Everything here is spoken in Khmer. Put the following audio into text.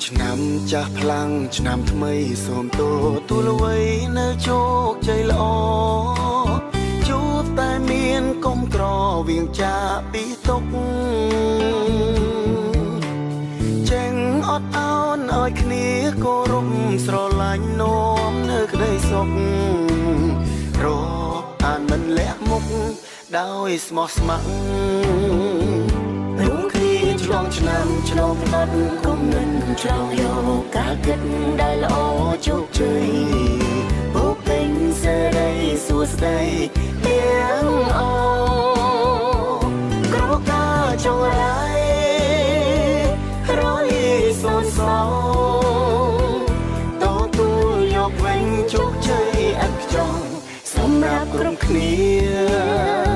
ឆ្នាំចាស់ផ្លាំងឆ្នាំថ្មីសូមតទូលអ្វីនៅជោគជ័យល្អជួបតែមានកុំក្រវៀងចាពីទុកចេញអត់អោនឲ្យគ្នាគោរពស្រឡាញ់នាំនៅក្តីសុខរកអានមិនលាក់មុខដោយស្មោះស្ម័គ្ររួមគ្នាឆ្លងឆ្នាំឆ្លងផ្នត់គុំនឹងឆ្លងយកការគិតដែលល្អជោគជ័យពុកពេញសេរីសួស្តីទាំងអក្រការចងរាយរយសូនសោតទួលយកវិញជោគជ័យឥតខ្ចោះសម្រាប់គ្រប់គ្នា